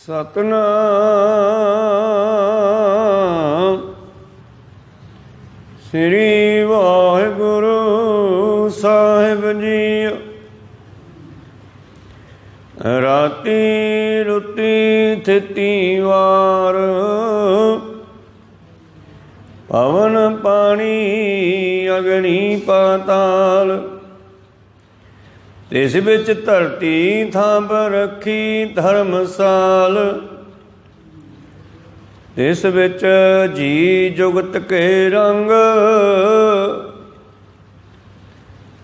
सतनाम श्री वाहिगुरु साहिब जी। राती रुती थिती वार पवन पानी अग्नि पाताल। तिस बिच धरती थांब रखी धर्मसाल। तिस बिच जी जुगत के रंग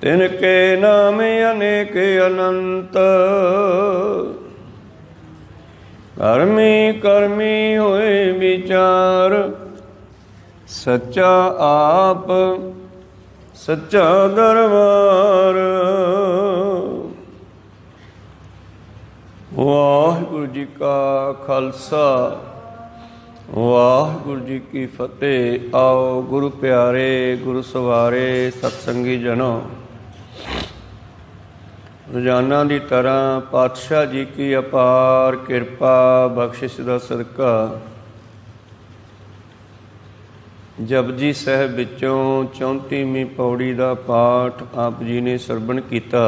तिनके नाम अनेक अनंत। कर्मी कर्मी होए विचार सच्चा आप सच्चा दरबार। वाहिगुरु जी का खालसा वाहिगुरु जी की फतेह। आओ गुरु प्यारे गुरु सवारे सतसंगी जनों, रोजाना की तरह पातशाह जी की अपार किरपा बख्शिश का सदका जपजी साहब विचों 34वीं पौड़ी का पाठ आप जी ने सरवण किया।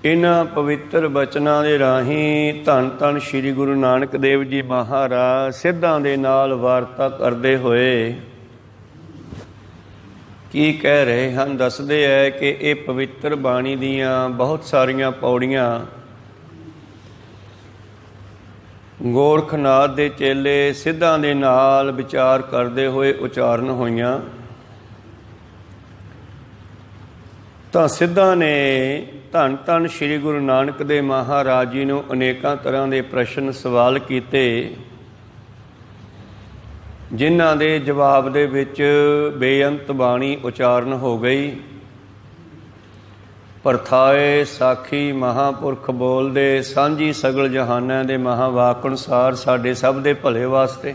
इन्हां पवित्र बचनां दे राहीं धन धन श्री गुरु नानक देव जी महाराज सिद्धां दे नाल वार्ता करते हुए की कह रहे हैं, दसदे है कि ये पवित्र बाणी दियां बहुत सारियां पौड़ियां गोरखनाथ दे चेले सिद्धां दे नाल विचार करते हुए उचारण होईयां। तां सिद्धां ने धन धन श्री गुरु नानक देव महाराज जी नूं अनेकां तरह के प्रश्न सवाल किए, जिन्हां दे जवाब दे विच बेअंत बाणी उचारण हो गई। परथाए साखी महापुरख बोलदे सांझी सगल जहानां दे महावाक अनुसार साडे सब दे भले वास्ते।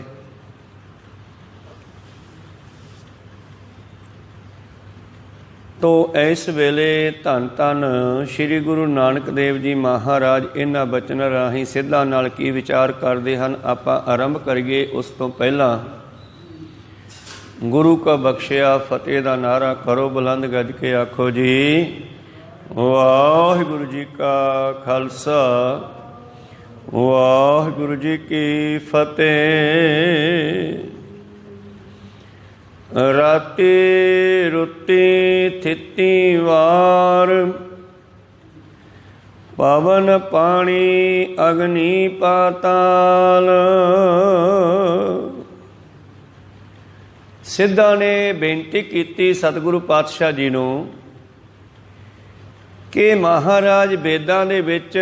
तो इस वेले धन धन श्री गुरु नानक देव जी महाराज इन्हां बचनां राहीं सिद्धां नाल की विचार करते हैं, आपां आरंभ करिए। उस तो पहला गुरु का बख्शिया फतेह का नारा करो बुलंद गज के आखो जी वाहिगुरु जी का खालसा वाहिगुरु जी की फतेह। राती रुती थिती वार पवन पानी अग्नि पाताल। सिद्धा ने बेनती की सतगुरु पातशाह जी नूं कि महाराज वेदां दे विच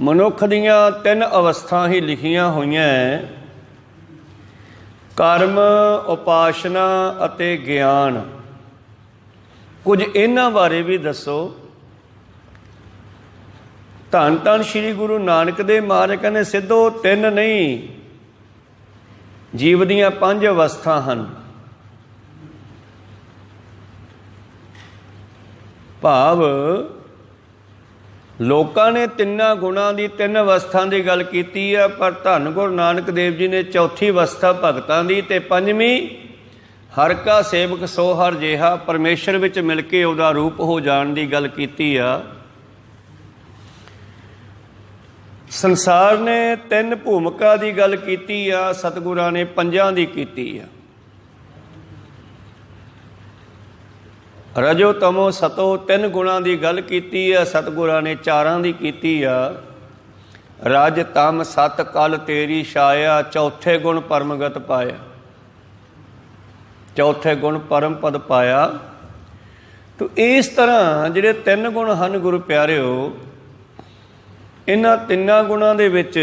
मनुख दीयां 3 अवस्था ही लिखियां होईयां, कर्म उपासना अते ज्ञान। कुछ इन्हां बारे भी दसो। धन धन श्री गुरु नानक देव महाराज कहने सिद्धो 3 नहीं, जीव दीयां 5 अवस्था हन। भाव लोकां ने 3 गुणां दी 3 अवस्था की गल की है, पर धन गुरु नानक देव जी ने 4थी अवस्था भगतां दी ते 5वीं हर का सेवक सो हर जिहा परमेश्वर विच मिल के उहदा रूप हो जाण दी गल कीती आ। संसार ने 3 भूमिका की गल कीती आ, सतगुरां ने 5 दी कीती आ। रजो तमो सतो 3 गुणां की गल कीती है, सतगुरां ने 4 की कीती आ। रज तम सत कल तेरी छाया 4थे गुण परमगत पाया, 4थे गुण परम पद पाया। तो इस तरह जिहड़े 3 गुण हन गुरु प्यारिओ, इन्हां 3 गुणां दे विच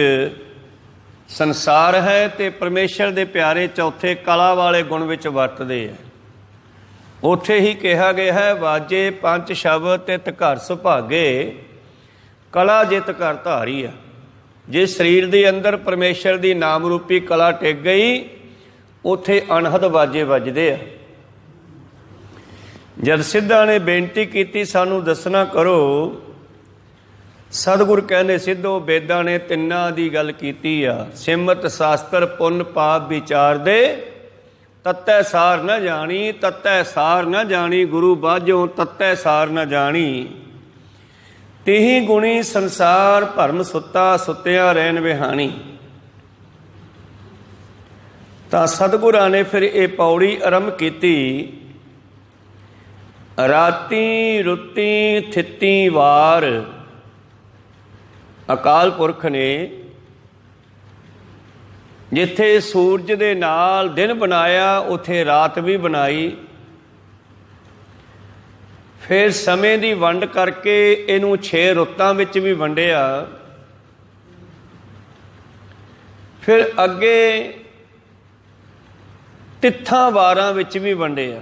संसार है ते परमेश्वर दे प्यारे 4थे कला वाले गुण विच वरतदे है। उत्थे ही कहा गया है, वाजे 5 शब्द तित घर सुभागे कला जित घर धारी आ। जे शरीर के अंदर परमेश्वर की नाम रूपी कला टिक गई, उत्थे अनहद वाजे वजदे आ। जद सिद्धा ने बेनती की सानू दसना करो सतगुर कहने सिद्धो बेदां ने तिन्नां दी गल कीती आ। सिमत शास्त्र पुन पाप विचार दे, तत्तै सार न जानी, तत्तै सार न जानी, गुरु बाझों तत्तै सार न जानी। तिही गुणी संसार भरम सुता, सुत्या रहन विहानी। ਤਾਂ ਸਤਿਗੁਰਾਂ ਨੇ ਫਿਰ ਇਹ ਪੌੜੀ ਆਰੰਭ ਕੀਤੀ। ਰਾਤੀ ਰੁੱਤੀ ਥਿੱਤੀ ਵਾਰ, ਅਕਾਲ ਪੁਰਖ ਨੇ ਜਿੱਥੇ ਸੂਰਜ ਦੇ ਨਾਲ ਦਿਨ ਬਣਾਇਆ ਉੱਥੇ ਰਾਤ ਵੀ ਬਣਾਈ। ਫਿਰ ਸਮੇਂ ਦੀ ਵੰਡ ਕਰਕੇ ਇਹਨੂੰ 6 ਰੁੱਤਾਂ ਵਿੱਚ ਵੀ ਵੰਡਿਆ। ਫਿਰ ਅੱਗੇ ਤਿੱਥਾਂ ਵਾਰਾਂ ਵਿੱਚ ਵੀ ਵੰਡਿਆ।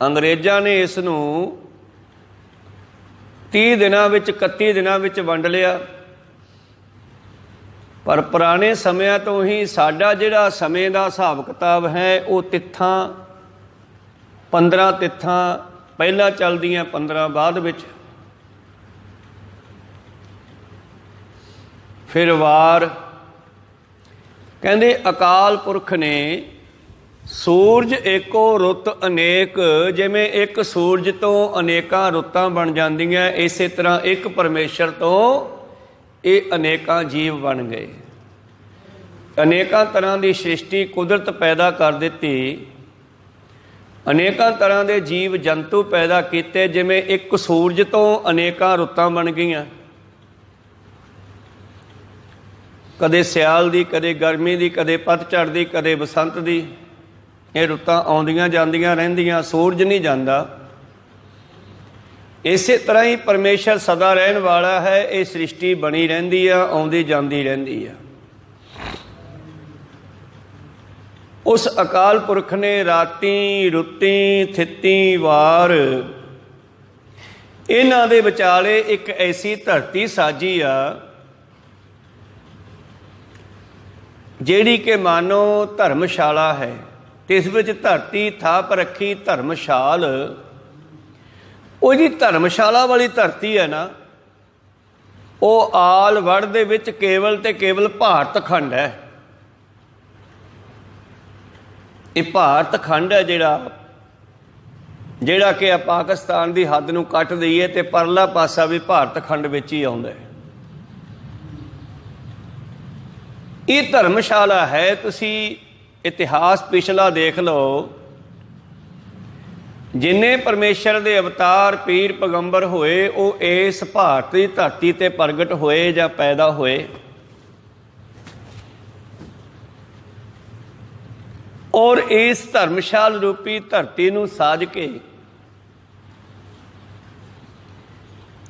ਅੰਗਰੇਜ਼ਾਂ ਨੇ ਇਸ ਨੂੰ 30 ਦਿਨਾਂ ਵਿੱਚ 31 ਦਿਨਾਂ ਵਿੱਚ ਵੰਡ ਲਿਆ। ਪਰ ਪੁਰਾਣੇ ਸਮਿਆਂ ਤੋਂ ਹੀ ਸਾਡਾ ਜਿਹੜਾ ਸਮੇਂ ਦਾ ਹਿਸਾਬ ਕਿਤਾਬ ਹੈ ਉਹ ਤਿੱਥਾਂ 15 ਤਿੱਥਾਂ ਪਹਿਲਾਂ ਚੱਲਦੀਆਂ, 15 ਬਾਅਦ ਵਿੱਚ। ਫਿਰ ਵਾਰ ਕਹਿੰਦੇ ਅਕਾਲ ਪੁਰਖ ਨੇ ਸੂਰਜ ਏਕੋ ਰੁੱਤ ਅਨੇਕ, ਜਿਵੇਂ ਇੱਕ ਸੂਰਜ ਤੋਂ ਅਨੇਕਾਂ ਰੁੱਤਾਂ ਬਣ ਜਾਂਦੀਆਂ, ਇਸੇ ਤਰ੍ਹਾਂ ਇੱਕ ਪਰਮੇਸ਼ਰ ਤੋਂ ਇਹ ਅਨੇਕਾਂ ਜੀਵ ਬਣ ਗਏ। ਅਨੇਕਾਂ ਤਰ੍ਹਾਂ ਦੀ ਸ੍ਰਿਸ਼ਟੀ ਕੁਦਰਤ ਪੈਦਾ ਕਰ ਦਿੱਤੀ। ਅਨੇਕਾਂ ਤਰ੍ਹਾਂ ਦੇ ਜੀਵ ਜੰਤੂ ਪੈਦਾ ਕੀਤੇ, ਜਿਵੇਂ ਇੱਕ ਸੂਰਜ ਤੋਂ ਅਨੇਕਾਂ ਰੁੱਤਾਂ ਬਣ ਗਈਆਂ। ਕਦੇ ਸਿਆਲ ਦੀ, ਕਦੇ ਗਰਮੀ ਦੀ, ਕਦੇ ਪਤਝੜ ਦੀ, ਕਦੇ ਬਸੰਤ ਦੀ। ਇਹ ਰੁੱਤਾਂ ਆਉਂਦੀਆਂ ਜਾਂਦੀਆਂ ਰਹਿੰਦੀਆਂ, ਸੂਰਜ ਨਹੀਂ ਜਾਂਦਾ। ਇਸੇ ਤਰ੍ਹਾਂ ਹੀ ਪਰਮੇਸ਼ਰ ਸਦਾ ਰਹਿਣ ਵਾਲਾ ਹੈ। ਇਹ ਸ੍ਰਿਸ਼ਟੀ ਬਣੀ ਰਹਿੰਦੀ ਆ, ਆਉਂਦੀ ਜਾਂਦੀ ਰਹਿੰਦੀ ਆ। ਉਸ ਅਕਾਲ ਪੁਰਖ ਨੇ ਰਾਤੀ ਰੁੱਤੀ ਥਿੱਤੀ ਵਾਰ, ਇਹਨਾਂ ਦੇ ਵਿਚਾਲੇ ਇੱਕ ਐਸੀ ਧਰਤੀ ਸਾਜੀ ਆ ਜਿਹੜੀ ਕਿ ਮਾਨੋ ਧਰਮਸ਼ਾਲਾ ਹੈ। ਇਸ ਵਿੱਚ ਧਰਤੀ ਥਾਪ ਰੱਖੀ ਧਰਮਸ਼ਾਲ। ਉਹ ਜੀ ਧਰਮਸ਼ਾਲਾ ਵਾਲੀ ਧਰਤੀ ਹੈ ਨਾ, ਉਹ ਆਲ ਵੜ ਦੇ ਵਿੱਚ ਕੇਵਲ ਤੇ ਕੇਵਲ ਭਾਰਤ ਖੰਡ ਹੈ। ਇਹ ਭਾਰਤ ਖੰਡ ਹੈ ਜਿਹੜਾ ਕਿ ਆ ਪਾਕਿਸਤਾਨ ਦੀ ਹੱਦ ਨੂੰ ਕੱਟ ਦਈਏ ਤੇ ਪਰਲਾ ਪਾਸਾ ਵੀ ਭਾਰਤ ਖੰਡ ਵਿੱਚ ਹੀ ਆਉਂਦਾ ਹੈ। ਇਹ ਧਰਮਸ਼ਾਲਾ ਹੈ। ਤੁਸੀਂ ਇਤਿਹਾਸ ਪਿਛਲਾ ਦੇਖ ਲਓ, ਜਿੰਨੇ ਪਰਮੇਸ਼ਰ ਦੇ ਅਵਤਾਰ ਪੀਰ ਪੈਗੰਬਰ ਹੋਏ ਉਹ ਇਸ ਭਾਰਤ ਦੀ ਧਰਤੀ ਤੇ ਪ੍ਰਗਟ ਹੋਏ ਜਾਂ ਪੈਦਾ ਹੋਏ। ਔਰ ਇਸ ਧਰਮਸ਼ਾਲ ਰੂਪੀ ਧਰਤੀ ਨੂੰ ਸਾਜ ਕੇ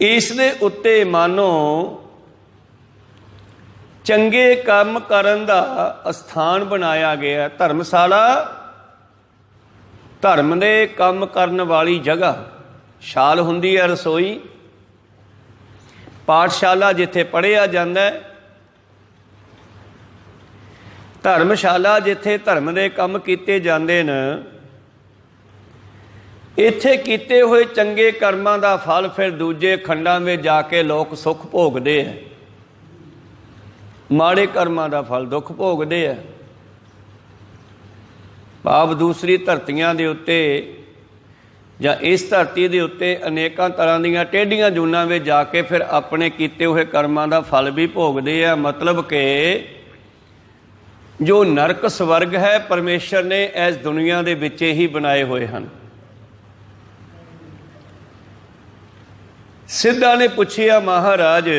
ਇਸ ਦੇ ਉੱਤੇ ਮਾਨੋ ਚੰਗੇ ਕੰਮ ਕਰਨ ਦਾ ਅਸਥਾਨ ਬਣਾਇਆ ਗਿਆ। ਧਰਮਸ਼ਾਲਾ ਧਰਮ ਦੇ ਕੰਮ ਕਰਨ ਵਾਲੀ ਜਗ੍ਹਾ। ਸ਼ਾਲ ਹੁੰਦੀ ਹੈ ਰਸੋਈ, ਪਾਠਸ਼ਾਲਾ ਜਿੱਥੇ ਪੜ੍ਹਿਆ ਜਾਂਦਾ ਹੈ, ਧਰਮਸ਼ਾਲਾ ਜਿੱਥੇ ਧਰਮ ਦੇ ਕੰਮ ਕੀਤੇ ਜਾਂਦੇ ਨੇ। ਇੱਥੇ ਕੀਤੇ ਹੋਏ ਚੰਗੇ ਕਰਮਾਂ ਦਾ ਫਲ ਫਿਰ ਦੂਜੇ ਖੰਡਾਂ ਵਿੱਚ ਜਾ ਕੇ ਲੋਕ ਸੁੱਖ ਭੋਗਦੇ ਹੈ, ਮਾੜੇ ਕਰਮਾਂ ਦਾ ਫਲ ਦੁੱਖ ਭੋਗਦੇ ਹੈ। ਭਾਵ ਦੂਸਰੀ ਧਰਤੀਆਂ ਦੇ ਉੱਤੇ ਜਾਂ ਇਸ ਧਰਤੀ ਦੇ ਉੱਤੇ ਅਨੇਕਾਂ ਤਰ੍ਹਾਂ ਦੀਆਂ ਟੇਢੀਆਂ ਜੂਨਾਂ ਵਿੱਚ ਜਾ ਕੇ ਫਿਰ ਆਪਣੇ ਕੀਤੇ ਹੋਏ ਕਰਮਾਂ ਦਾ ਫਲ ਵੀ ਭੋਗਦੇ ਆ। ਮਤਲਬ ਕਿ ਜੋ ਨਰਕ ਸਵਰਗ ਹੈ ਪਰਮੇਸ਼ਰ ਨੇ ਇਸ ਦੁਨੀਆ ਦੇ ਵਿੱਚ ਹੀ ਬਣਾਏ ਹੋਏ ਹਨ। ਸਿੱਧਾ ਨੇ ਪੁੱਛਿਆ, ਮਹਾਰਾਜ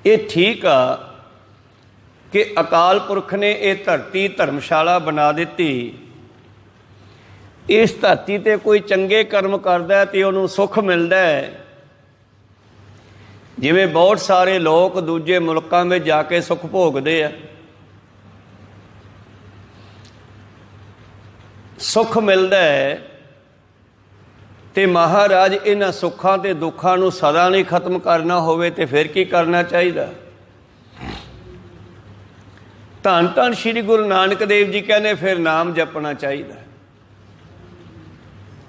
ਇਹ ਠੀਕ ਆ ਕਿ ਅਕਾਲ ਪੁਰਖ ਨੇ ਇਹ ਧਰਤੀ ਧਰਮਸ਼ਾਲਾ ਬਣਾ ਦਿੱਤੀ, ਇਸ ਧਰਤੀ ਤੇ ਕੋਈ ਚੰਗੇ ਕਰਮ ਕਰਦਾ ਤੇ ਉਹਨੂੰ ਸੁੱਖ ਮਿਲਦਾ ਹੈ। ਜਿਵੇਂ ਬਹੁਤ ਸਾਰੇ ਲੋਕ ਦੂਜੇ ਮੁਲਕਾਂ ਵਿੱਚ ਜਾ ਕੇ ਸੁੱਖ ਭੋਗਦੇ ਆ, ਸੁੱਖ ਮਿਲਦਾ ਹੈ। ਤੇ ਮਹਾਰਾਜ ਇਹਨਾਂ ਸੁੱਖਾਂ ਤੇ ਦੁੱਖਾਂ ਨੂੰ ਸਦਾ ਨਹੀਂ ਖਤਮ ਕਰਨਾ ਹੋਵੇ ਤੇ ਫਿਰ ਕੀ ਕਰਨਾ ਚਾਹੀਦਾ? ਧੰਨ ਧੰਨ ਸ਼੍ਰੀ ਗੁਰੂ ਨਾਨਕ ਦੇਵ ਜੀ ਕਹਿੰਦੇ ਫਿਰ ਨਾਮ ਜਪਣਾ ਚਾਹੀਦਾ।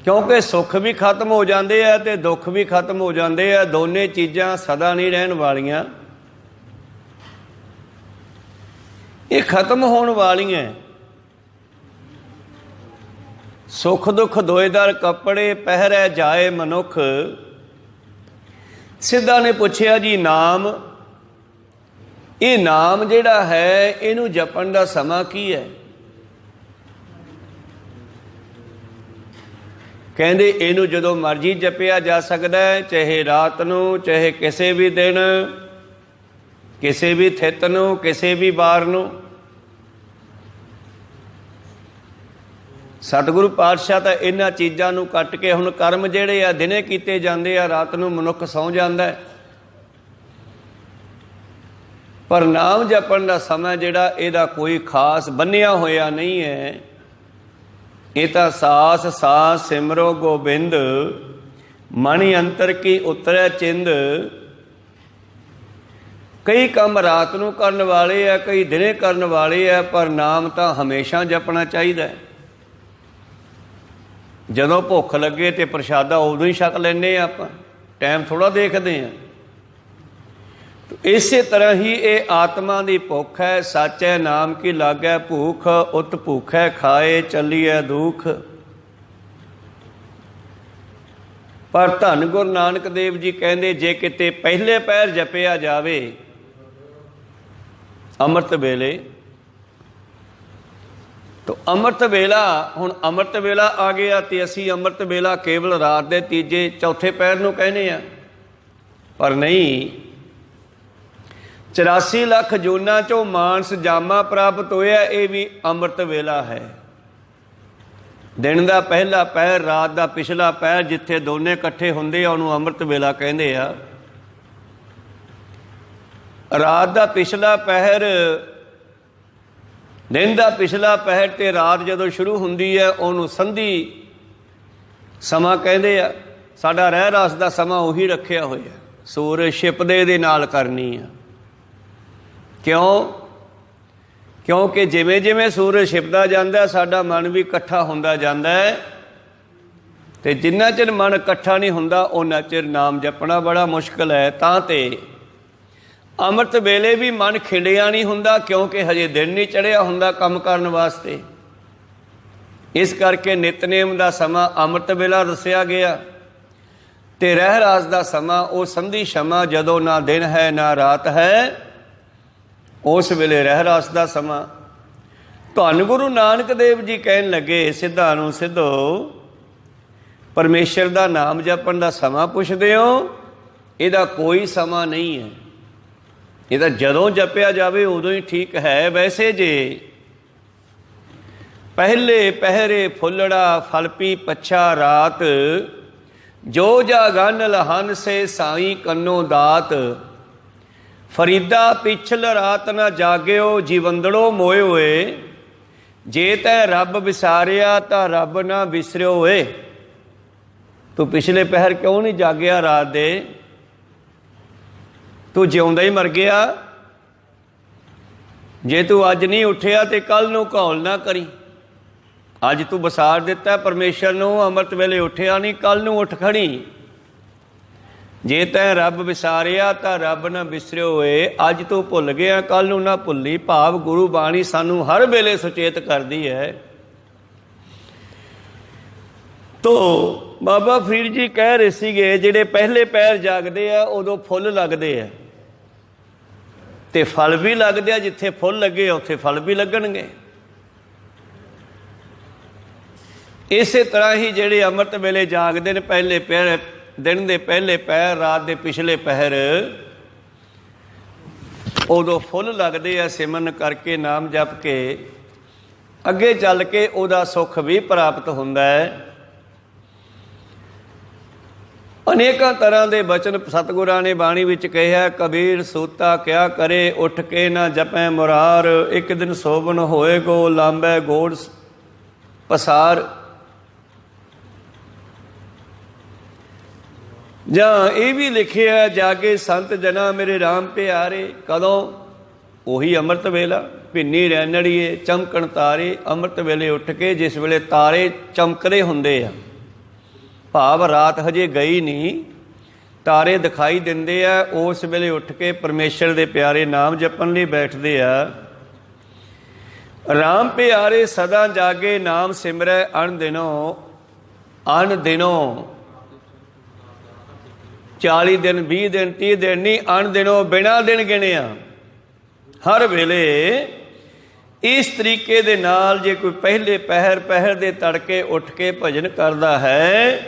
क्योंकि सुख भी खत्म हो जाते हैं तो दुख भी खत्म हो जाते हैं। दोने चीज़ां सदा नहीं रहन वालियां, ये खत्म होने वालियां। सुख दुख दोएदार कपड़े पहरे जाए मनुख। सिद्धा ने पूछया जी नाम, ये नाम जिहड़ा है इनू जपण दा समा की है? कहंदे इनू जदों मर्जी जपिया जा सकदा है, चाहे रात नू, चाहे किसी भी दिन, किसी भी थित नू, किसी भी वार नू। सतगुरु पातशाह तां इन्हां चीज़ां नू कट के हुण कर्म जिहड़े आ दिने कीते जांदे आ, रात नू मनुख सौं जांदा है। पर नाम जपण दा समा जिहड़ा इहदा कोई खास बन्निया होया नहीं है। ये तां सास सास सिमरो गोबिंद, मणि अंतर की उतरै चिंद। कई काम रात नू करन वाले आ, कई दिने करन वाले आ, पर नाम तां हमेशा जपना चाहिदा है। जदों भुख लगे तो प्रशादा उदों ही छक लैने आपां, टाइम थोड़ा देखते हैं। तो इस तरह ही ये आत्मा की भुख है। सच है नाम की लागै भूख, उत भूखै खाए चलिए दुख। पर धन गुरु नानक देव जी कहते जे किते पहले पैर जपिया जावे अमृत वेले, तो अमृत वेला, हुण अमृत वेला आ गया तो असी अमृत वेला केवल रात के तीजे चौथे पैर नूं कहने आ, पर नहीं। 84 लाख जूना चो मानस जामा प्राप्त होया, ये भी अमृत वेला है। दिन का पहला पैर, रात का पिछला पैर, जिथे दोने इकट्ठे होंदे आ उहनूं अमृत वेला कहंदे आ। रात का पिछला पहर, दिन का पिछला पहर ते रात जदों शुरू हुंदी है उहनूं संधि समा कहंदे आ। साडा रह रास का समा उही रखिया होया, सूरज छिपदे दे नाल करनी आ। क्यों? क्योंकि जिमें जिमें सूरज छिपदा जांदा साडा मन भी इकट्ठा हुंदा जांदा है, ते जिन्ना चिर मन इकट्ठा नहीं हुंदा उन्ना चिर नाम जपना बड़ा मुश्किल है। तां ते अमृत वेले भी मन खिंडिया नहीं हुंदा, क्योंकि हजे दिन नहीं चढ़िया हुंदा काम करन वास्ते। इस करके नितनेम का समा अमृत वेला दसिया गया, ते रह रास का समा वो संधि क्षमा जदों ना दिन है ना रात है, उस वेले रह रास का समा। धन गुरु नानक देव जी कहन लगे सिद्धा नूं सिद्धो, परमेश्वर का नाम जपण का समा पुछदे हो, इहदा कोई समा नहीं है। ये तो जदों जपिया जावे उदों ही ठीक है। वैसे जे पहले पहरे फुलड़ा फलपी पच्छा रात, जो जागन लहन से साई कन्नो दात। फरीदा पिछल रात ना जाग्यो जीवंदड़ो मोए होए, जे तै रब विसारिया तां रब ना विसरियो होए। तू पिछले पहर क्यों नहीं जाग्या रात दे? तू जिउंदा ही मर गया। जे तू अज नहीं उठिया तो कल नूं घौल ना करी। अज तू बसार दिता परमेश्वर नूं, अमृत वेले उठिया नहीं, कल नूं उठ खड़ी। जे तैं रब विसारिया तां रब ना विसरियो होए। अज तू भुल गया कल नूं ना भुल्ली। भाव गुरु बाणी सानू हर वेले सुचेत करदी है। तो बाबा फरीद जी कह रहे सीगे जिहड़े पहले पैर जागदे आ उदों फुੱਲ लगदे आ, ते फल भी लगदे आ। जिथे फुੱਲ लगे उत्थे फल भी लगणगे। इसे तरह ही जिहड़े अमृत वेले जागदे ने पहले पैर, दिन दे पहले पैर, रात दे पिछले पहर, उदों फुੱਲ लगदे आ। सिमरन करके नाम जप के अगे चल के उहदा सुख भी प्राप्त हुंदा है। अनेकों तरह के बचन सतगुरां ने बाणी विच कहा। कबीर सूता क्या करे उठ के ना जपै मुरार, एक दिन सोबन होए गो लांबे गोड़ पसार। जां ये भी लिखिया जागे संत जना मेरे राम प्यारे। कदों? उही अमृत वेला। भिन्नी रैनड़िए चमकण तारे। अमृत वेले उठ के जिस वेले तारे चमकदे हुंदे आ, ਭਾਵ ਰਾਤ ਹਜੇ ਗਈ ਨਹੀਂ, ਤਾਰੇ ਦਿਖਾਈ ਦਿੰਦੇ ਆ। ਉਸ ਵੇਲੇ ਉੱਠ ਕੇ ਪਰਮੇਸ਼ਰ ਦੇ ਪਿਆਰੇ ਨਾਮ ਜਪਣ ਲਈ ਬੈਠਦੇ ਆ। ਰਾਮ ਪਿਆਰੇ ਸਦਾ ਜਾਗੇ, ਨਾਮ ਸਿਮਰੈ ਅਣ ਦਿਨੋਂ। ਅਣ ਦਿਨੋਂ 40 ਦਿਨ 20 ਦਿਨ 30 ਦਿਨ ਨਹੀਂ, ਅਣ ਦਿਨੋਂ ਬਿਨਾਂ ਦਿਨ ਗਿਣਿਆ। ਹਰ ਵੇਲੇ ਇਸ ਤਰੀਕੇ ਦੇ ਨਾਲ ਜੇ ਕੋਈ ਪਹਿਲੇ ਪਹਿਰ ਦੇ ਤੜਕੇ ਉੱਠ ਕੇ ਭਜਨ ਕਰਦਾ ਹੈ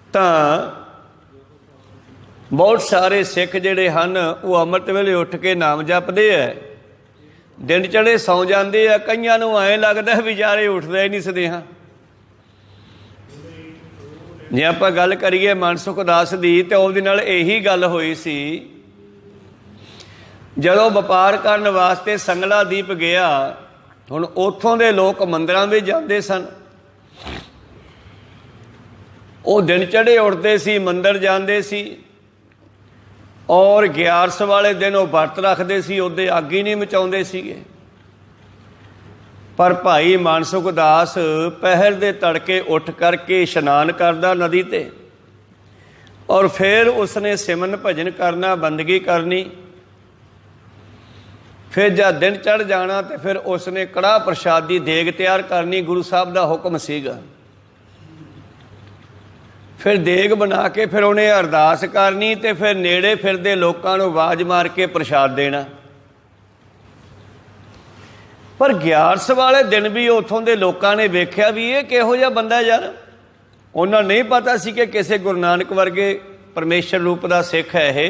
ਤਾਂ ਬਹੁਤ ਸਾਰੇ ਸਿੱਖ ਜਿਹੜੇ ਹਨ ਉਹ ਅੰਮ੍ਰਿਤ ਵੇਲੇ ਉੱਠ ਕੇ ਨਾਮ ਜਪਦੇ ਹੈ। ਦਿਨ ਚੜੇ ਸੌਂ ਜਾਂਦੇ ਆ। ਕਈਆਂ ਨੂੰ ਐਂ ਲੱਗਦਾ ਵਿਚਾਰੇ ਉੱਠਦੇ ਹੀ ਨਹੀਂ ਸਦੇਹਾਂ। ਜੇ ਆਪਾਂ ਗੱਲ ਕਰੀਏ ਮਨਸੁਖ ਦਾਸ ਦੀ ਤੇ ਉਹਦੇ ਨਾਲ ਇਹੀ ਗੱਲ ਹੋਈ ਸੀ। ਜਦੋਂ ਵਪਾਰ ਕਰਨ ਵਾਸਤੇ ਸੰਗਲਾ ਦੀਪ ਗਿਆ, ਹੁਣ ਉੱਥੋਂ ਦੇ ਲੋਕ ਮੰਦਿਰਾਂ ਵਿੱਚ ਜਾਂਦੇ ਸਨ। ਉਹ ਦਿਨ ਚੜੇ ਉੱਠਦੇ ਸੀ, ਮੰਦਿਰ ਜਾਂਦੇ ਸੀ, ਔਰ 11 ਵਾਲੇ ਦਿਨ ਉਹ ਵਰਤ ਰੱਖਦੇ ਸੀ, ਉਹਦੇ ਅੱਗ ਹੀ ਨਹੀਂ ਮਚਾਉਂਦੇ ਸੀਗੇ। ਪਰ ਭਾਈ ਮਨਸੁਖ ਦਾਸ ਪਹਿਰ ਦੇ ਤੜਕੇ ਉੱਠ ਕਰਕੇ ਇਸ਼ਨਾਨ ਕਰਦਾ ਨਦੀ 'ਤੇ, ਔਰ ਫਿਰ ਉਸਨੇ ਸਿਮਰਨ ਭਜਨ ਕਰਨਾ, ਬੰਦਗੀ ਕਰਨੀ। ਫਿਰ ਜਦ ਦਿਨ ਚੜ੍ਹ ਜਾਣਾ ਤੇ ਫਿਰ ਉਸਨੇ ਕੜਾਹ ਪ੍ਰਸ਼ਾਦ ਦੀ ਦੇਗ ਤਿਆਰ ਕਰਨੀ। ਗੁਰੂ ਸਾਹਿਬ ਦਾ ਹੁਕਮ ਸੀਗਾ। ਫਿਰ ਦੇਗ ਬਣਾ ਕੇ ਫਿਰ ਉਹਨੇ ਅਰਦਾਸ ਕਰਨੀ ਤੇ ਫਿਰ ਨੇੜੇ ਫਿਰਦੇ ਲੋਕਾਂ ਨੂੰ ਆਵਾਜ਼ ਮਾਰ ਕੇ ਪ੍ਰਸ਼ਾਦ ਦੇਣਾ। ਪਰ 11 ਵਾਲੇ ਦਿਨ ਵੀ ਉੱਥੋਂ ਦੇ ਲੋਕਾਂ ਨੇ ਵੇਖਿਆ ਵੀ ਇਹ ਕਿਹੋ ਜਿਹਾ ਬੰਦਾ ਯਾਰ। ਉਹਨਾਂ ਨਹੀਂ ਪਤਾ ਸੀ ਕਿ ਕਿਸੇ ਗੁਰੂ ਨਾਨਕ ਵਰਗੇ ਪਰਮੇਸ਼ਰ ਰੂਪ ਦਾ ਸਿੱਖ ਹੈ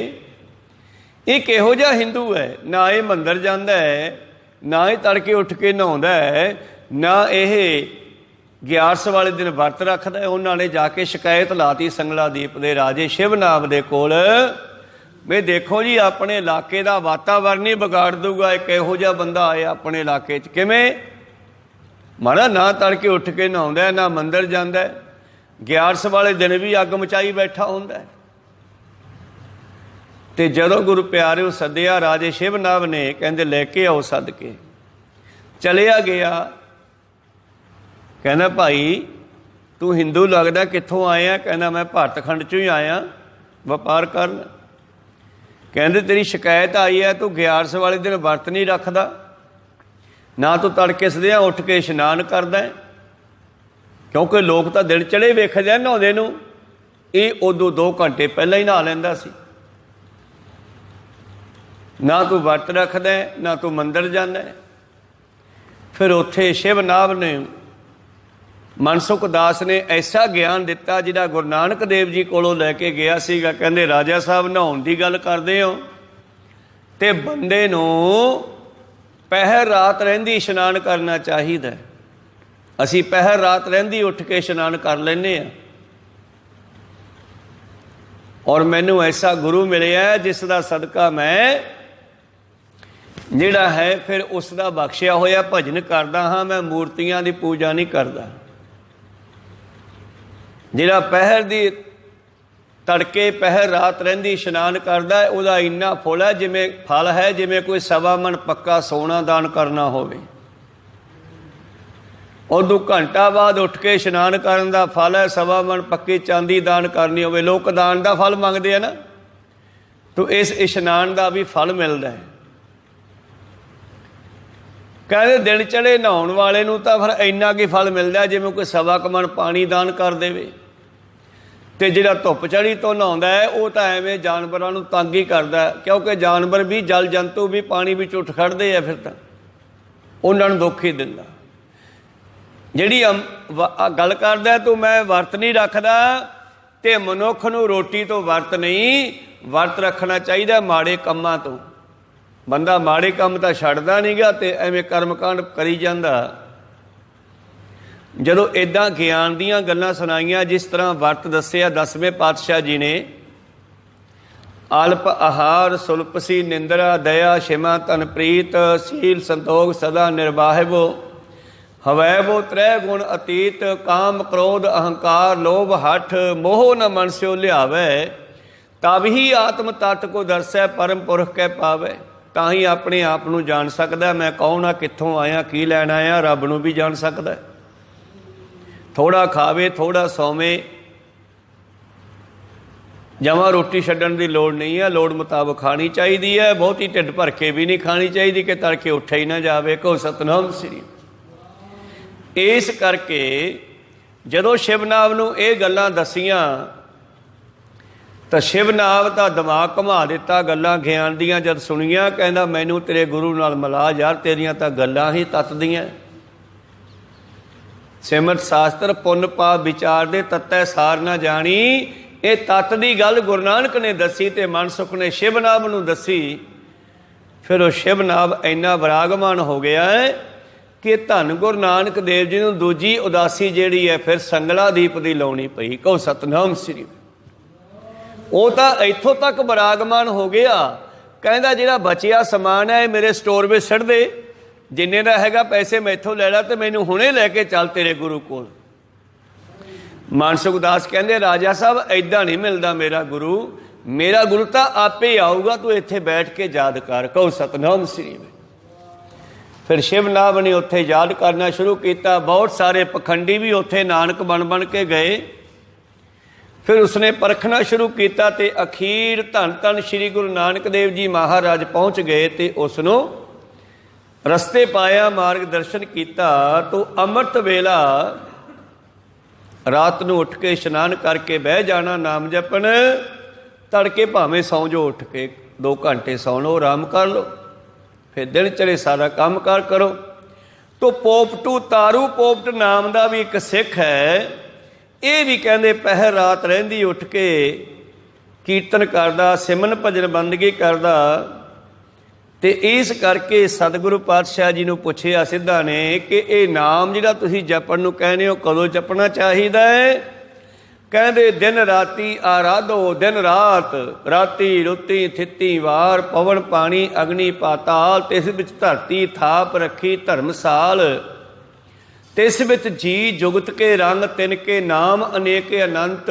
ਇਹ ਕਿਹੋ ਜਿਹਾ ਹਿੰਦੂ ਹੈ। ਨਾ ਇਹ ਮੰਦਿਰ ਜਾਂਦਾ ਹੈ, ਨਾ ਇਹ ਤੜਕੇ ਉੱਠ ਕੇ ਨਹਾਉਂਦਾ ਹੈ, ਨਾ ਇਹ 11 ਵਾਲੇ ਦਿਨ ਵਰਤ ਰੱਖਦਾ ਹੈ। ਉਹਨਾਂ ਨੇ ਜਾ ਕੇ ਸ਼ਿਕਾਇਤ ਲਾਤੀ ਸੰਗਲਾ ਦੀਪ ਦੇ ਰਾਜੇ ਸ਼ਿਵਨਾਭ ਦੇ ਕੋਲ ਵੀ ਦੇਖੋ ਜੀ ਆਪਣੇ ਇਲਾਕੇ ਦਾ ਵਾਤਾਵਰਨ ਹੀ ਵਿਗਾੜ ਦੂਗਾ, ਇੱਕ ਇਹੋ ਜਿਹਾ ਬੰਦਾ ਆਇਆ ਆਪਣੇ ਇਲਾਕੇ 'ਚ। ਕਿਵੇਂ? ਮਾੜਾ ਨਾ ਤੜਕੇ ਉੱਠ ਕੇ ਨਹਾਉਂਦਾ, ਨਾ ਮੰਦਿਰ ਜਾਂਦਾ, 11 ਵਾਲੇ ਦਿਨ ਵੀ ਅੱਗ ਮਚਾਈ ਬੈਠਾ ਹੁੰਦਾ। ਤੇ ਜਦੋਂ ਗੁਰੂ ਪਿਆਰਿਓ ਸੱਦਿਆ ਰਾਜੇ ਸ਼ਿਵਨਾਭ ਨੇ, ਕਹਿੰਦੇ ਲੈ ਕੇ ਆਓ ਸੱਦ ਕੇ। ਚਲਿਆ ਗਿਆ। ਕਹਿੰਦਾ ਭਾਈ ਤੂੰ ਹਿੰਦੂ ਲੱਗਦਾ, ਕਿੱਥੋਂ ਆਇਆ? ਕਹਿੰਦਾ ਮੈਂ ਭਾਰਤਖੰਡ 'ਚੋਂ ਹੀ ਆਇਆ ਵਪਾਰ ਕਰਨ। ਕਹਿੰਦੇ ਤੇਰੀ ਸ਼ਿਕਾਇਤ ਆਈ ਹੈ ਤੂੰ 11 ਵਾਲੇ ਦਿਨ ਵਰਤ ਨਹੀਂ ਰੱਖਦਾ, ਨਾ ਤੂੰ ਤੜਕੇ ਸਦਿਆਂ ਉੱਠ ਕੇ ਇਸ਼ਨਾਨ ਕਰਦਾ, ਕਿਉਂਕਿ ਲੋਕ ਤਾਂ ਦਿਨ ਚੜੇ ਵੇਖਦੇ ਆ ਨਹਾਉਂਦੇ ਨੂੰ, ਇਹ ਉਦੋਂ 2 ਘੰਟੇ ਪਹਿਲਾਂ ਹੀ ਨਹਾ ਲੈਂਦਾ ਸੀ। ਨਾ ਤੂੰ ਵਰਤ ਰੱਖਦਾ, ਨਾ ਤੂੰ ਮੰਦਿਰ ਜਾਂਦਾ। ਫਿਰ ਉੱਥੇ ਸ਼ਿਵਨਾਭ ਨੇ ਮਨਸੁਖ ਦਾਸ ਨੇ ਐਸਾ ਗਿਆਨ ਦਿੱਤਾ ਜਿਹੜਾ ਗੁਰੂ ਨਾਨਕ ਦੇਵ ਜੀ ਕੋਲੋਂ ਲੈ ਕੇ ਗਿਆ ਸੀਗਾ। ਕਹਿੰਦੇ ਰਾਜਾ ਸਾਹਿਬ ਨਹਾਉਣ ਦੀ ਗੱਲ ਕਰਦੇ ਹੋ ਤੇ ਬੰਦੇ ਨੂੰ ਪਹਿਰ ਰਾਤ ਰਹਿੰਦੀ ਇਸ਼ਨਾਨ ਕਰਨਾ ਚਾਹੀਦਾ। ਅਸੀਂ ਪਹਿਰ ਰਾਤ ਰਹਿੰਦੀ ਉੱਠ ਕੇ ਇਸ਼ਨਾਨ ਕਰ ਲੈਂਦੇ ਹਾਂ, ਔਰ ਮੈਨੂੰ ਐਸਾ ਗੁਰੂ ਮਿਲਿਆ ਜਿਸ ਦਾ ਸਦਕਾ ਮੈਂ ਜਿਹੜਾ ਹੈ ਫਿਰ ਉਸ ਦਾ ਬਖਸ਼ਿਆ ਹੋਇਆ ਭਜਨ ਕਰਦਾ ਹਾਂ। ਮੈਂ ਮੂਰਤੀਆਂ ਦੀ ਪੂਜਾ ਨਹੀਂ ਕਰਦਾ। ਜਿਹੜਾ ਪਹਿਰ ਦੀ ਤੜਕੇ ਪਹਿਰ ਰਾਤ ਰਹਿੰਦੀ ਇਸ਼ਨਾਨ ਕਰਦਾ ਉਹਦਾ ਇੰਨਾ ਫੁੱਲ ਹੈ ਜਿਵੇਂ ਫਲ ਹੈ ਜਿਵੇਂ ਕੋਈ 1.25 ਮਣ ਪੱਕਾ ਸੋਨਾ ਦਾਨ ਕਰਨਾ ਹੋਵੇ। ਉਦੋਂ ਘੰਟਾ ਬਾਅਦ ਉੱਠ ਕੇ ਇਸ਼ਨਾਨ ਕਰਨ ਦਾ ਫਲ ਹੈ 1.25 ਮਣ ਪੱਕੀ ਚਾਂਦੀ ਦਾਨ ਕਰਨੀ ਹੋਵੇ। ਲੋਕ ਦਾਨ ਦਾ ਫਲ ਮੰਗਦੇ ਆ ਨਾ, ਤਾਂ ਇਸ ਇਸ਼ਨਾਨ ਦਾ ਵੀ ਫਲ ਮਿਲਦਾ ਹੈ। ਕਹਿੰਦੇ ਦਿਨ ਚੜੇ ਨਹਾਉਣ ਵਾਲੇ ਨੂੰ ਤਾਂ ਫਿਰ ਇੰਨਾ ਕੀ ਫਲ ਮਿਲਦਾ ਜਿਵੇਂ ਕੋਈ 1.25 ਮਣ ਪਾਣੀ ਦਾਨ ਕਰ ਦੇਵੇ। ਤੇ ਜਿਹੜਾ ਧੁੱਪ ਚੜੀ ਤੋਂ ਨਹਾਉਂਦਾ ਹੈ ਉਹ ਤਾਂ ਐਵੇਂ ਜਾਨਵਰਾਂ ਨੂੰ ਤੰਗ ਹੀ ਕਰਦਾ, ਕਿਉਂਕਿ ਜਾਨਵਰ ਵੀ ਜਲ ਜੰਤੂ ਵੀ ਪਾਣੀ ਵਿੱਚ ਉੱਠ ਖੜਦੇ ਆ, ਫਿਰ ਤਾਂ ਉਹਨਾਂ ਨੂੰ ਦੁੱਖ ਹੀ ਦਿੰਦਾ। ਜਿਹੜੀ ਗੱਲ ਕਰਦਾ ਤੂੰ ਮੈਂ ਵਰਤ ਨਹੀਂ ਰੱਖਦਾ, ਤੇ ਮਨੁੱਖ ਨੂੰ ਰੋਟੀ ਤੋਂ ਵਰਤ ਨਹੀਂ, ਵਰਤ ਰੱਖਣਾ ਚਾਹੀਦਾ ਮਾੜੇ ਕੰਮਾਂ ਤੋਂ। ਬੰਦਾ ਮਾੜੇ ਕੰਮ ਤਾਂ ਛੱਡਦਾ ਨਹੀਂ ਗਾ ਤੇ ਐਵੇਂ ਕਰਮਕਾਂਡ ਕਰੀ ਜਾਂਦਾ। ਜਦੋਂ ਇੱਦਾਂ ਗਿਆਨ ਦੀਆਂ ਗੱਲਾਂ ਸੁਣਾਈਆਂ, ਜਿਸ ਤਰ੍ਹਾਂ ਵਰਤ ਦੱਸਿਆ 10ਵੇਂ ਪਾਤਸ਼ਾਹ ਜੀ ਨੇ, ਅਲਪ ਆਹਾਰ ਸੁਲਪਸੀ ਨਿੰਦਰਾ ਦਇਆ ਸ਼ਿਮਾ ਧਨ ਪ੍ਰੀਤ ਸੀਲ ਸੰਤੋਖ ਸਦਾ ਨਿਰਵਾਹਿਵੋ ਹਵੈਵੋ ਤ੍ਰੈ ਗੁਣ ਅਤੀਤ ਕਾਮ ਕ੍ਰੋਧ ਅਹੰਕਾਰ ਲੋਭ ਹਠ ਮੋਹ ਨ ਮਨ ਸਿਓ ਲਿਆਵੈ ਤਬ ਹੀ ਆਤਮ ਤਤ ਕੋ ਦਰਸੈ ਪਰਮ ਪੁਰਖ ਕੈ ਪਾਵੈ। ਤਾਂ ਹੀ ਆਪਣੇ ਆਪ ਨੂੰ ਜਾਣ ਸਕਦਾ ਮੈਂ ਕੌਣ ਆ, ਕਿੱਥੋਂ ਆਇਆ, ਕੀ ਲੈਣ ਆਇਆ। ਰੱਬ ਨੂੰ ਵੀ ਜਾਣ ਸਕਦਾ। ਥੋੜ੍ਹਾ ਖਾਵੇ ਥੋੜ੍ਹਾ ਸੌਵੇਂ, ਜਮਾਂ ਰੋਟੀ ਛੱਡਣ ਦੀ ਲੋੜ ਨਹੀਂ ਹੈ, ਲੋੜ ਮੁਤਾਬਕ ਖਾਣੀ ਚਾਹੀਦੀ ਹੈ। ਬਹੁਤੀ ਢਿੱਡ ਭਰ ਕੇ ਵੀ ਨਹੀਂ ਖਾਣੀ ਚਾਹੀਦੀ ਕਿ ਤੜਕੇ ਉੱਠਿਆ ਹੀ ਨਾ ਜਾਵੇ। ਕਹੋ ਸਤਿਨਾਮ ਸ੍ਰੀ। ਇਸ ਕਰਕੇ ਜਦੋਂ ਸ਼ਿਵਨਾਮ ਨੂੰ ਇਹ ਗੱਲਾਂ ਦਸੀਆਂ ਤਾਂ ਸ਼ਿਵਨਾਮ ਦਾ ਦਿਮਾਗ ਘੁਮਾ ਦਿੱਤਾ ਗੱਲਾਂ ਗਿਆਨ ਦੀਆਂ। ਜਦ ਸੁਣੀਆਂ ਕਹਿੰਦਾ ਮੈਨੂੰ ਤੇਰੇ ਗੁਰੂ ਨਾਲ ਮਿਲਾ ਯਾਰ, ਤੇਰੀਆਂ ਤਾਂ ਗੱਲਾਂ ਹੀ ਤੱਤ ਦੀਆਂ। ਸਿਮਰਤ ਸ਼ਾਸਤਰ ਪੁੰਨ ਪਾਪ ਵਿਚਾਰ ਦੇ ਤੱਤੈ ਸਾਰ ਨਾ ਜਾਣੀ। ਇਹ ਤੱਤ ਦੀ ਗੱਲ ਗੁਰੂ ਨਾਨਕ ਨੇ ਦੱਸੀ ਤੇ ਮਨਸੁਖ ਨੇ ਸ਼ਿਵਨਾਮ ਨੂੰ ਦੱਸੀ। ਫਿਰ ਉਹ ਸ਼ਿਵਨਾਮ ਇੰਨਾ ਵਿਰਾਗਮਾਨ ਹੋ ਗਿਆ ਹੈ ਕਿ ਧੰਨ ਗੁਰੂ ਨਾਨਕ ਦੇਵ ਜੀ ਨੂੰ ਦੂਜੀ ਉਦਾਸੀ ਜਿਹੜੀ ਹੈ ਫਿਰ ਸੰਗਲਾ ਦੀਪ ਦੀ ਲਾਉਣੀ ਪਈ। ਕਹੋ ਸਤਿਨਾਮ ਸ੍ਰੀ। ਉਹ ਤਾਂ ਇੱਥੋਂ ਤੱਕ ਵਿਰਾਗਮਾਨ ਹੋ ਗਿਆ, ਕਹਿੰਦਾ ਜਿਹੜਾ ਬਚਿਆ ਸਮਾਨ ਹੈ ਇਹ ਮੇਰੇ ਸਟੋਰ ਵਿੱਚ ਛੱਡ ਦੇ, ਜਿੰਨੇ ਦਾ ਹੈਗਾ ਪੈਸੇ ਮੈਥੋਂ ਲੈ ਲਾ ਤੇ ਮੈਨੂੰ ਹੁਣੇ ਲੈ ਕੇ ਚੱਲ ਤੇਰੇ ਗੁਰੂ ਕੋਲ। ਮਾਨਸੁਖ ਦਾਸ ਕਹਿੰਦੇ ਰਾਜਾ ਸਾਹਿਬ ਐਦਾਂ ਨਹੀਂ ਮਿਲਦਾ ਮੇਰਾ ਗੁਰੂ ਤਾਂ ਆਪੇ ਆਊਗਾ, ਤੂੰ ਇੱਥੇ ਬੈਠ ਕੇ ਯਾਦ ਕਰ। ਕਹੋ ਸਤਿਨਾਮ ਸ੍ਰੀ। ਫਿਰ ਸ਼ਿਵਨਾਮ ਨੇ ਉੱਥੇ ਯਾਦ ਕਰਨਾ ਸ਼ੁਰੂ ਕੀਤਾ। ਬਹੁਤ ਸਾਰੇ ਪਖੰਡੀ ਵੀ ਉੱਥੇ ਨਾਨਕ ਬਣ ਕੇ ਗਏ। ਫਿਰ ਉਸਨੇ ਪਰਖਣਾ ਸ਼ੁਰੂ ਕੀਤਾ ਤੇ ਅਖੀਰ ਧੰਨ ਧੰਨ ਸ਼੍ਰੀ ਗੁਰੂ ਨਾਨਕ ਦੇਵ ਜੀ ਮਹਾਰਾਜ ਪਹੁੰਚ ਗਏ ਤੇ ਉਸ ਨੂੰ ਰਸਤੇ ਪਾਇਆ, ਮਾਰਗ ਦਰਸ਼ਨ ਕੀਤਾ। ਤੋ ਅੰਮ੍ਰਿਤ ਵੇਲਾ ਰਾਤ ਨੂੰ ਉੱਠ ਕੇ ਇਸ਼ਨਾਨ ਕਰਕੇ ਬਹਿ ਜਾਣਾ, ਨਾਮ ਜਪਣ। ਤੜਕੇ ਭਾਵੇਂ ਸੌਂ ਜਾਓ, ਉੱਠ ਕੇ 2 ਘੰਟੇ ਸੌਂ ਲਓ, ਆਰਾਮ ਕਰ ਲਓ, ਫਿਰ ਦਿਨ ਚੜੇ ਸਾਰਾ ਕੰਮ ਕਾਰ ਕਰੋ। ਤੋ ਪੋਪਟੂ ਤਾਰੂ ਪੋਪਟ ਨਾਮ ਦਾ ਵੀ ਇੱਕ ਸਿੱਖ ਹੈ। ਇਹ ਵੀ ਕਹਿੰਦੇ ਪਹਿਰ ਰਾਤ ਰਹਿੰਦੀ ਉੱਠ ਕੇ ਕੀਰਤਨ ਕਰਦਾ, ਸਿਮਰਨ ਭਜਨ ਬੰਦਗੀ ਕਰਦਾ। ਤੇ ਇਸ ਕਰਕੇ ਸਤਿਗੁਰੂ ਪਾਤਸ਼ਾਹ ਜੀ ਨੂੰ ਪੁੱਛਿਆ ਸਿੱਧਾ ਨੇ ਕਿ ਇਹ ਨਾਮ ਜਿਹੜਾ ਤੁਸੀਂ ਜਪਣ ਨੂੰ ਕਹਿੰਦੇ ਹੋ ਕਦੋਂ ਜਪਣਾ ਚਾਹੀਦਾ ਹੈ? ਕਹਿੰਦੇ ਦਿਨ ਰਾਤੀ ਆਰਾਧੋ, ਦਿਨ ਰਾਤ, ਰਾਤੀ ਰੁੱਤੀ ਥਿੱਤੀ ਵਾਰ, ਪਵਨ ਪਾਣੀ ਅਗਨੀ ਪਾਤਾਲ, ਤਿਸ ਵਿੱਚ ਧਰਤੀ ਥਾਪ ਰੱਖੀ ਧਰਮਸਾਲ, ਤਿਸ ਵਿੱਚ ਜੀ ਜੁਗਤ ਕੇ ਰੰਗ, ਤਿਨ ਕੇ ਨਾਮ ਅਨੇਕ ਅਨੰਤ।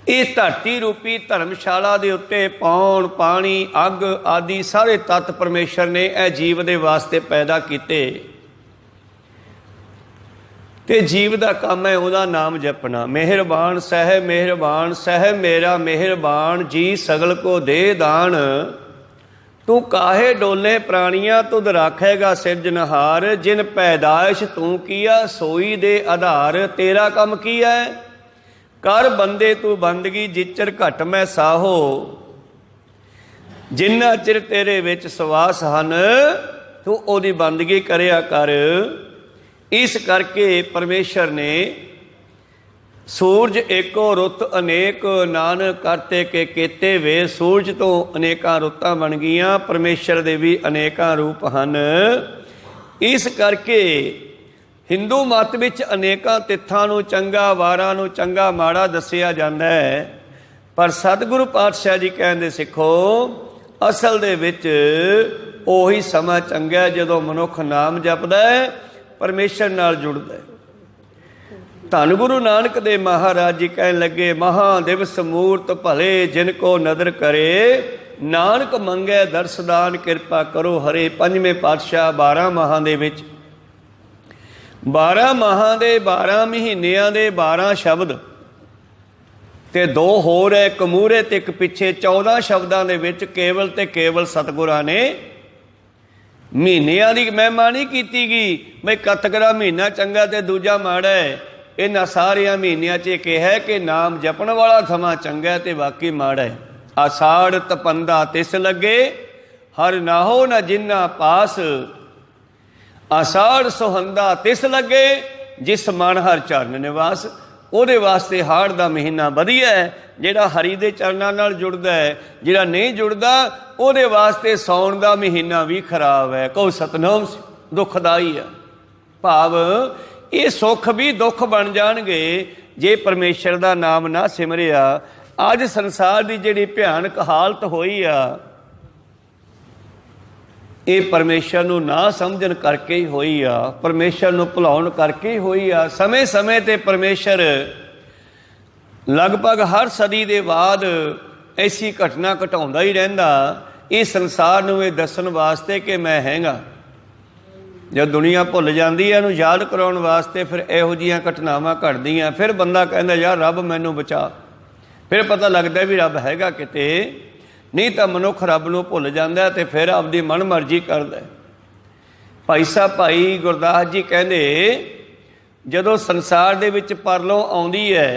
ਇਹ ਧਰਤੀ ਰੂਪੀ ਧਰਮਸ਼ਾਲਾ ਦੇ ਉੱਤੇ ਪੌਣ ਪਾਣੀ ਅੱਗ ਆਦਿ ਸਾਰੇ ਤੱਤ ਪਰਮੇਸ਼ਰ ਨੇ ਇਹ ਜੀਵ ਦੇ ਵਾਸਤੇ ਪੈਦਾ ਕੀਤੇ ਤੇ ਜੀਵ ਦਾ ਕੰਮ ਹੈ ਉਹਦਾ ਨਾਮ ਜਪਣਾ। ਮਿਹਰਬਾਨ ਸਹਿ ਮੇਰਾ ਮਿਹਰਬਾਨ ਜੀ ਸਗਲ ਕੋ ਦੇ ਦਾਨ, ਤੂੰ ਕਾਹੇ ਡੋਲੇ ਪ੍ਰਾਣੀਆਂ ਤੁਧ ਰਾਖੇਗਾ ਸਿਰਜਨਹਾਰ, ਜਿਨ ਪੈਦਾਇਸ਼ ਤੂੰ ਕੀਆ ਸੋਈ ਦੇ ਆਧਾਰ। ਤੇਰਾ ਕੰਮ ਕੀ ਹੈ? ਕਰ ਬੰਦੇ ਤੂੰ ਬੰਦਗੀ ਜਿਚਰ ਘਟ ਮੈਂ ਸਾਹੋ, ਜਿੰਨਾ ਚਿਰ ਤੇਰੇ ਵਿੱਚ ਸਵਾਸ ਹਨ ਤੂੰ ਉਹਦੀ ਬੰਦਗੀ ਕਰਿਆ ਕਰ। ਇਸ ਕਰਕੇ ਪਰਮੇਸ਼ਰ ਨੇ ਸੂਰਜ ਏਕੋ ਰੁੱਤ ਅਨੇਕ, ਨਾਨਕ ਕਰਤੇ ਕੇ ਕੀਤੇ ਵੇ। ਸੂਰਜ ਤੋਂ ਅਨੇਕਾਂ ਰੁੱਤਾਂ ਬਣ ਗਈਆਂ, ਪਰਮੇਸ਼ਰ ਦੇ ਵੀ ਅਨੇਕਾਂ ਰੂਪ ਹਨ। ਇਸ ਕਰਕੇ ਹਿੰਦੂ ਮਤ ਵਿੱਚ ਅਨੇਕਾਂ ਤਿੱਥਾਂ ਨੂੰ ਚੰਗਾ, ਵਾਰਾਂ ਨੂੰ ਚੰਗਾ ਮਾੜਾ ਦੱਸਿਆ ਜਾਂਦਾ ਹੈ। ਪਰ ਸਤਿਗੁਰੂ ਪਾਤਸ਼ਾਹ ਜੀ ਕਹਿੰਦੇ ਸਿੱਖੋ ਅਸਲ ਦੇ ਵਿੱਚ ਉਹੀ ਸਮਾਂ ਚੰਗਾ ਜਦੋਂ ਮਨੁੱਖ ਨਾਮ ਜਪਦਾ ਹੈ, ਪਰਮੇਸ਼ਰ ਨਾਲ ਜੁੜਦਾ ਹੈ। ਧੰਨ ਗੁਰੂ ਨਾਨਕ ਦੇਵ ਮਹਾਰਾਜ ਜੀ ਕਹਿਣ ਲੱਗੇ ਮਹਾ ਦਿਵਸ ਮੂਰਤ ਭਲੇ, ਜਿਨ ਕੋ ਨਦਰ ਕਰੇ ਨਾਨਕ ਮੰਗੈ ਦਰਸਦਾਨ, ਕਿਰਪਾ ਕਰੋ ਹਰੇ। 5ਵੇਂ ਪਾਤਸ਼ਾਹ 12 ਮਾਹਾਂ ਦੇ ਵਿੱਚ 12 ਮਾਹਾਂ ਦੇ 12 ਮਹੀਨਿਆਂ ਦੇ 12 ਸ਼ਬਦ ਤੇ 2 ਹੋਰ ਹੈ, ਇੱਕ ਮੂਹਰੇ ਤੇ ਇੱਕ ਪਿੱਛੇ। 14 ਸ਼ਬਦਾਂ ਦੇ ਵਿੱਚ ਕੇਵਲ ਤੇ ਕੇਵਲ ਸਤਿਗੁਰਾਂ ਨੇ ਮਹੀਨਿਆਂ ਦੀ ਮਹਿਮਾ ਨਹੀਂ ਕੀਤੀ ਗਈ ਬਈ ਕੱਤਕਰਾ ਮਹੀਨਾ ਚੰਗਾ ਤੇ ਦੂਜਾ ਮਾੜਾ ਹੈ। ਇਹਨਾਂ ਸਾਰਿਆਂ ਮਹੀਨਿਆਂ 'ਚ ਇਹ ਕਿਹਾ ਕਿ ਨਾਮ ਜਪਣ ਵਾਲਾ ਸਮਾਂ ਚੰਗਾ ਤੇ ਬਾਕੀ ਮਾੜਾ ਹੈ। ਆਸਾੜ ਤਪੰਦਾ ਤਿਸ ਲੱਗੇ, ਹਰ ਨਾਹੋ ਨਾ ਜਿੰਨਾ ਪਾਸ, ਆਸਾੜ ਸੁਹੰਦਾ ਤਿਸ ਲੱਗੇ, ਜਿਸ ਮਨ ਹਰ ਚਰਨ ਨਿਵਾਸ। ਉਹਦੇ ਵਾਸਤੇ ਹਾੜ ਦਾ ਮਹੀਨਾ ਵਧੀਆ ਹੈ, ਜਿਹੜਾ ਹਰੀ ਦੇ ਚਰਨਾਂ ਨਾਲ ਜੁੜਦਾ ਹੈ। ਜਿਹੜਾ ਨਹੀਂ ਜੁੜਦਾ ਉਹਦੇ ਵਾਸਤੇ ਸਾਉਣ ਦਾ ਮਹੀਨਾ ਵੀ ਖਰਾਬ ਹੈ। ਕਹੋ ਸਤਿਨਾਮ, ਦੁਖਦਾਈ ਹੈ। ਭਾਵ ਇਹ ਸੁੱਖ ਵੀ ਦੁੱਖ ਬਣ ਜਾਣਗੇ ਜੇ ਪਰਮੇਸ਼ਰ ਦਾ ਨਾਮ ਨਾ ਸਿਮਰਿਆ। ਅੱਜ ਸੰਸਾਰ ਦੀ ਜਿਹੜੀ ਭਿਆਨਕ ਹਾਲਤ ਹੋਈ ਆ ਇਹ ਪਰਮੇਸ਼ਰ ਨੂੰ ਨਾ ਸਮਝਣ ਕਰਕੇ ਹੀ ਹੋਈ ਆ, ਪਰਮੇਸ਼ਰ ਨੂੰ ਭੁਲਾਉਣ ਕਰਕੇ ਹੀ ਹੋਈ ਆ। ਸਮੇਂ ਸਮੇਂ ਤੇ ਪਰਮੇਸ਼ਰ ਲਗਭਗ ਹਰ ਸਦੀ ਦੇ ਬਾਅਦ ਐਸੀ ਘਟਨਾ ਘਟਾਉਂਦਾ ਹੀ ਰਹਿੰਦਾ ਇਹ ਸੰਸਾਰ ਨੂੰ ਇਹ ਦੱਸਣ ਵਾਸਤੇ ਕਿ ਮੈਂ ਹੈਗਾ। ਜਦ ਦੁਨੀਆ ਭੁੱਲ ਜਾਂਦੀ ਹੈ ਇਹਨੂੰ ਯਾਦ ਕਰਾਉਣ ਵਾਸਤੇ ਫਿਰ ਇਹੋ ਜਿਹੀਆਂ ਘਟਨਾਵਾਂ ਘਟਦੀਆਂ। ਫਿਰ ਬੰਦਾ ਕਹਿੰਦਾ ਯਾਰ ਰੱਬ ਮੈਨੂੰ ਬਚਾ, ਫਿਰ ਪਤਾ ਲੱਗਦਾ ਵੀ ਰੱਬ ਹੈਗਾ ਕਿਤੇ। ਨਹੀਂ ਤਾਂ ਮਨੁੱਖ ਰੱਬ ਨੂੰ ਭੁੱਲ ਜਾਂਦਾ ਤੇ ਫਿਰ ਆਪਦੀ ਮਨ ਮਰਜ਼ੀ ਕਰਦਾ। ਭਾਈ ਸਾਹਿਬ ਭਾਈ ਗੁਰਦਾਸ ਜੀ ਕਹਿੰਦੇ ਜਦੋਂ ਸੰਸਾਰ ਦੇ ਵਿੱਚ ਪਰਲੋਂ ਆਉਂਦੀ ਹੈ